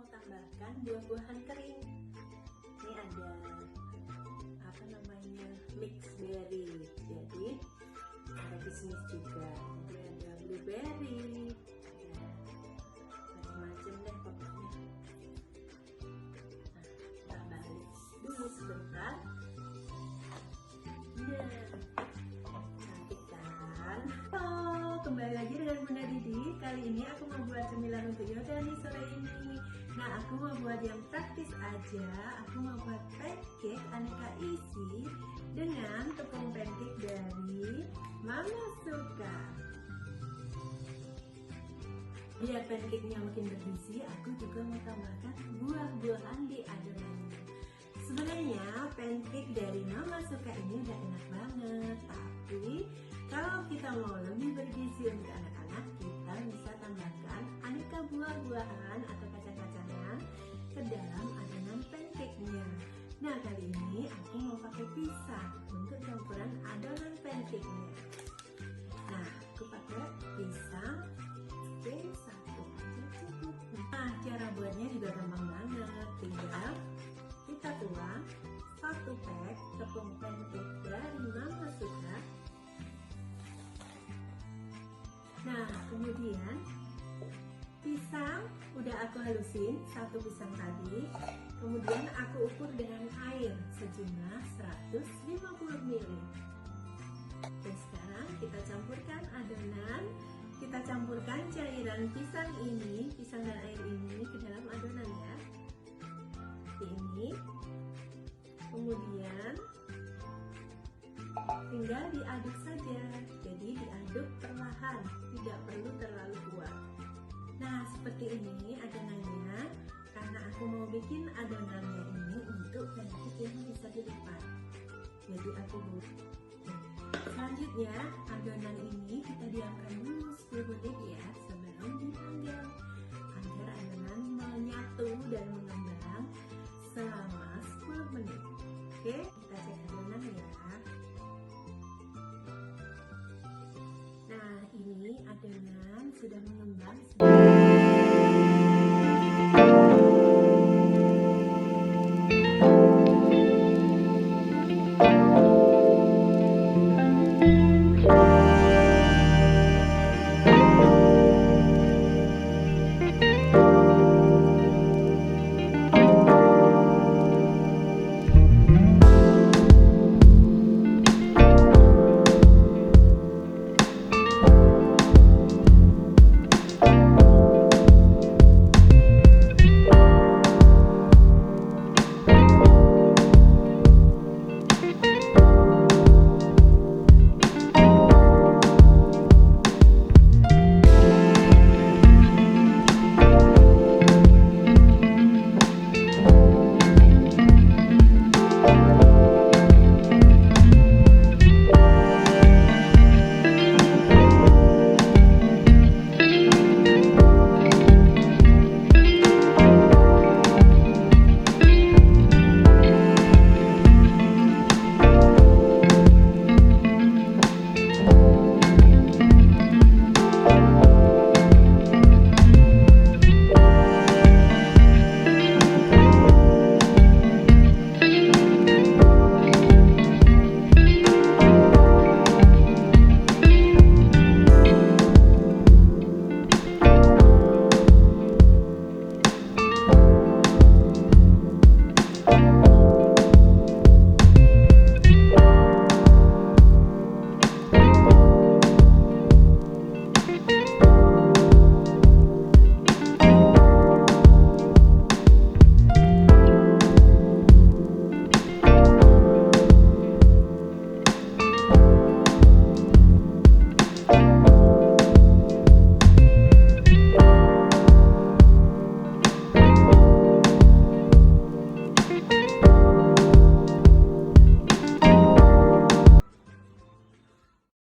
mau tambahkan buah-buahan kering. Ini ada apa namanya, mix berry, jadi ada kismis juga, jadi ada blueberry, ya, macam-macam deh pokoknya. Nah, kita balik dulu sebentar. Nah, cantik kan? Oh, kembali lagi dengan Bunda Didi. Kali ini aku mau buat cemilan untuk Yoga nih sore ini. Nah, aku mau buat yang praktis aja. Aku mau buat pancake aneka isi dengan tepung pancake dari Mama Suka. Biar pancake-nya makin bergizi, aku juga mau tambahkan buah-buahan di adonannya. Sebenarnya pancake dari Mama Suka ini udah enak banget, tapi kalau kita mau lebih bergizi untuk anak-anak, kita bisa tambahkan aneka buah-buahan atau kacang-kacangan ke dalam adonan pancake-nya. Nah, kali ini aku mau pakai pisang untuk campuran adonan pancake-nya. Nah, aku pakai pisang satu aja cukup. Nah, cara buatnya juga gampang banget. Tinggal kita tuang 1 pack tepung pancake dari Mama Suka. Nah, kemudian pisang udah aku halusin, 1 pisang tadi. Kemudian aku ukur dengan air sejumlah 150 ml. Dan sekarang kita campurkan adonan. Kita campurkan cairan pisang ini, pisang dan air ini ke dalam adonan ya. Seperti ini. Kemudian tinggal diaduk saja. Jadi diaduk perlahan, tidak perlu terlalu kuat. Nah, seperti ini adonannya. Karena aku mau bikin adonannya ini untuk pancake yang bisa dilipat. Jadi aku buat. Selanjutnya, adonan ini kita diamkan dulu 10 menit ya sebelum dipanggang agar adonan menyatu dan mengembang selama 10 menit. Oke?